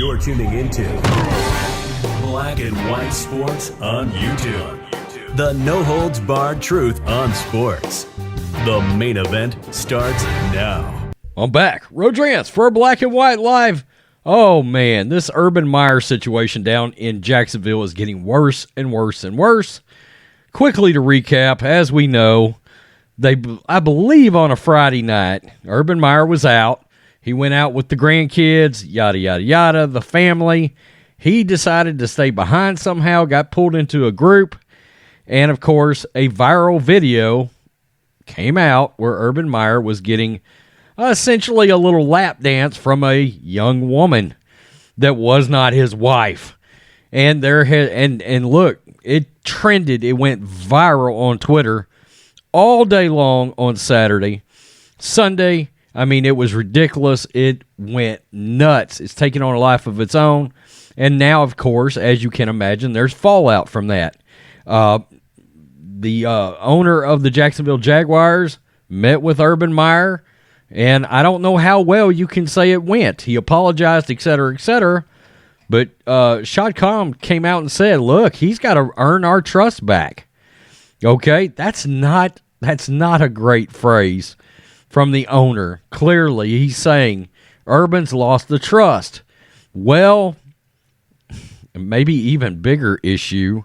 You're tuning into Black and White Sports on YouTube. The no-holds-barred truth on sports. The main event starts now. I'm back. Rodrance for Black and White Live. Oh, man, this Urban Meyer situation down in Jacksonville is getting worse and worse and worse. Quickly to recap, as we know, I believe on a Friday night, Urban Meyer was out. He went out with the grandkids, yada, yada, yada, the family. He decided to stay behind somehow, got pulled into a group, and, of course, a viral video came out where Urban Meyer was getting essentially a little lap dance from a young woman that was not his wife. And look, it trended. It went viral on Twitter all day long on Saturday. Sunday, I mean, it was ridiculous. It went nuts. It's taken on a life of its own. And now, of course, as you can imagine, there's fallout from that. The owner of the Jacksonville Jaguars met with Urban Meyer, and I don't know how well you can say it went. He apologized, et cetera, et cetera. But Shad Khan came out and said, look, he's got to earn our trust back. Okay? That's not a great phrase from the owner. Clearly, he's saying Urban's lost the trust. Well, maybe even bigger issue,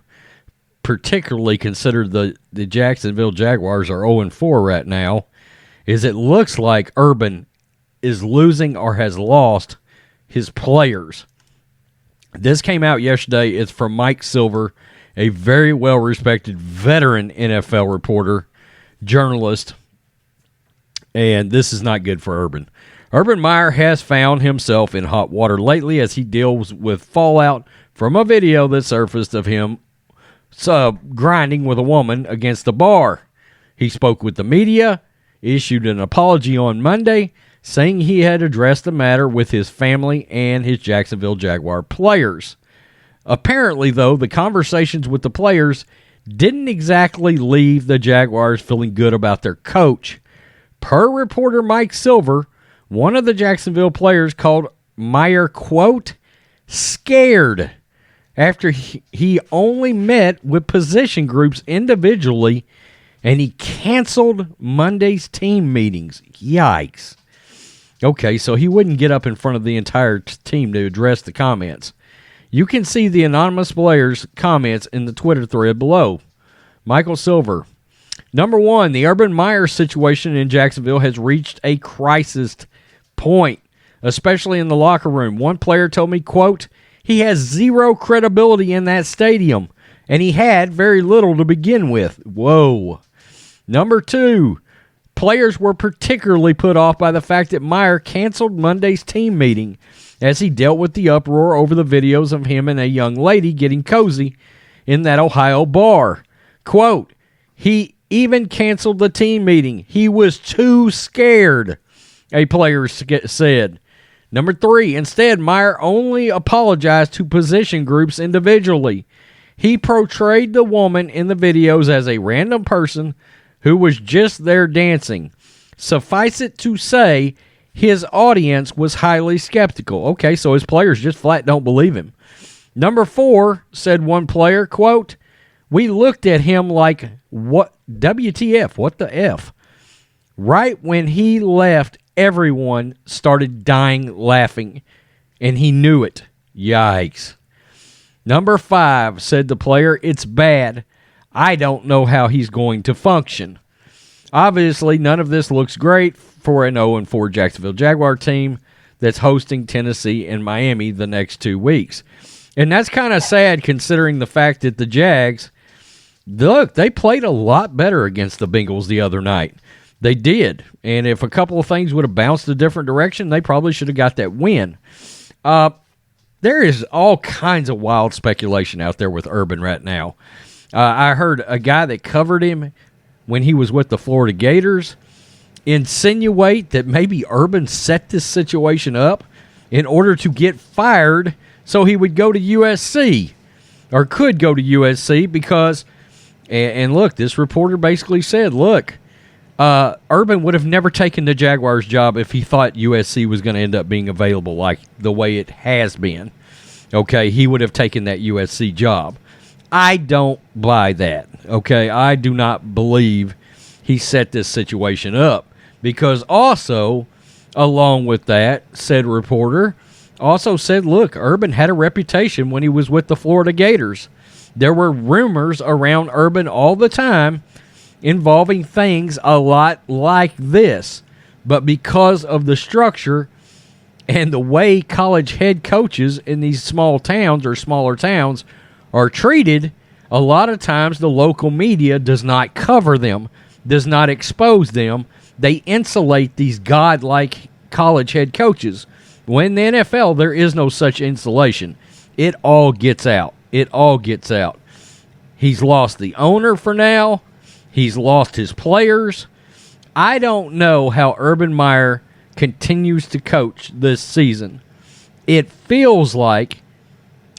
particularly considered the Jacksonville Jaguars are 0-4 right now, is it looks like Urban is losing or has lost his players. This came out yesterday. It's from Mike Silver, a very well-respected veteran NFL reporter, journalist, and this is not good for Urban. Urban Meyer has found himself in hot water lately as he deals with fallout from a video that surfaced of him grinding with a woman against a bar. He spoke with the media, issued an apology on Monday, saying he had addressed the matter with his family and his Jacksonville Jaguar players. Apparently, though, the conversations with the players didn't exactly leave the Jaguars feeling good about their coach. Per reporter Mike Silver, one of the Jacksonville players called Meyer, quote, scared after he only met with position groups individually and he canceled Monday's team meetings. Yikes. Okay, so he wouldn't get up in front of the entire team to address the comments. You can see the anonymous players' comments in the Twitter thread below. Michael Silver. Number one, the Urban Meyer situation in Jacksonville has reached a crisis point, especially in the locker room. One player told me, quote, he has zero credibility in that stadium, and he had very little to begin with. Whoa. Number two, players were particularly put off by the fact that Meyer canceled Monday's team meeting as he dealt with the uproar over the videos of him and a young lady getting cozy in that Ohio bar. Quote, he even canceled the team meeting. He was too scared, a player said. Number three, instead, Meyer only apologized to position groups individually. He portrayed the woman in the videos as a random person who was just there dancing. Suffice it to say, his audience was highly skeptical. Okay, so his players just flat don't believe him. Number four, said one player, quote, we looked at him like, what, WTF, what the F? Right when he left, everyone started dying laughing, and he knew it. Yikes. Number five, said the player, it's bad. I don't know how he's going to function. Obviously, none of this looks great for an 0-4 Jacksonville Jaguar team that's hosting Tennessee and Miami the next 2 weeks. And that's kind of sad considering the fact that the Jags, look, they played a lot better against the Bengals the other night. They did. And if a couple of things would have bounced a different direction, they probably should have got that win. There is all kinds of wild speculation out there with Urban right now. I heard a guy that covered him when he was with the Florida Gators insinuate that maybe Urban set this situation up in order to get fired so he would go to USC, or could go to USC because, and look, this reporter basically said, look, Urban would have never taken the Jaguars job if he thought USC was going to end up being available like the way it has been. Okay, he would have taken that USC job. I don't buy that. Okay, I do not believe he set this situation up, because also, along with that, said reporter also said, look, Urban had a reputation when he was with the Florida Gators. There were rumors around Urban all the time involving things a lot like this. But because of the structure and the way college head coaches in these small towns or smaller towns are treated, a lot of times the local media does not cover them, does not expose them. They insulate these godlike college head coaches. When in the NFL, there is no such insulation. It all gets out. It all gets out. He's lost the owner for now. He's lost his players. I don't know how Urban Meyer continues to coach this season. It feels like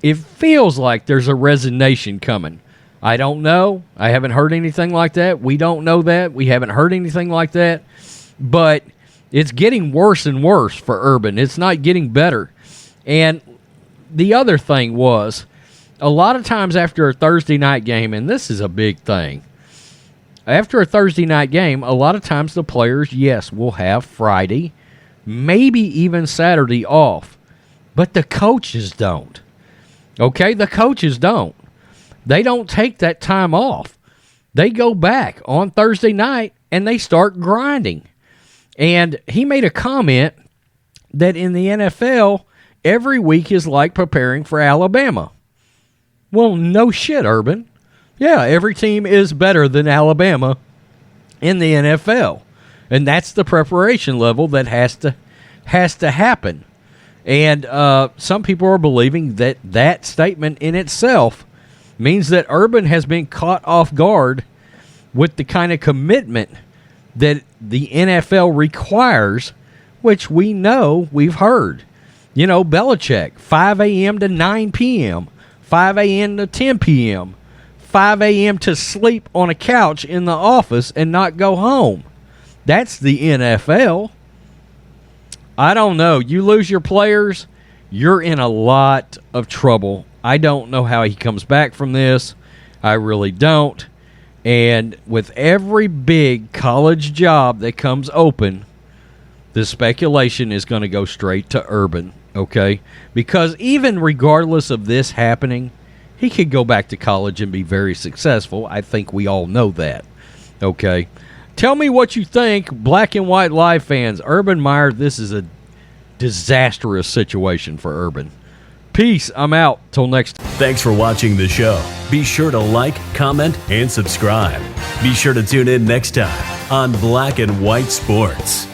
there's a resignation coming. I don't know. I haven't heard anything like that. We don't know that. We haven't heard anything like that. But it's getting worse and worse for Urban. It's not getting better. And the other thing was, a lot of times after a Thursday night game, and this is a big thing, after a Thursday night game, a lot of times the players, yes, will have Friday, maybe even Saturday off. But the coaches don't. Okay? The coaches don't. They don't take that time off. They go back on Thursday night and they start grinding. And he made a comment that in the NFL, every week is like preparing for Alabama. Well, no shit, Urban. Yeah, every team is better than Alabama in the NFL. And that's the preparation level that has to happen. And some people are believing that that statement in itself means that Urban has been caught off guard with the kind of commitment that the NFL requires, which we know, we've heard. You know, Belichick, 5 a.m. to 9 p.m., 5 a.m. to 10 p.m., 5 a.m. to sleep on a couch in the office and not go home. That's the NFL. I don't know. You lose your players, you're in a lot of trouble. I don't know how he comes back from this. I really don't. And with every big college job that comes open, the speculation is going to go straight to Urban, okay? Because even regardless of this happening, he could go back to college and be very successful. I think we all know that, okay? Tell me what you think, Black and White Live fans. Urban Meyer, this is a disastrous situation for Urban. Peace. I'm out. Till next time. Thanks for watching the show. Be sure to like, comment, and subscribe. Be sure to tune in next time on Black and White Sports.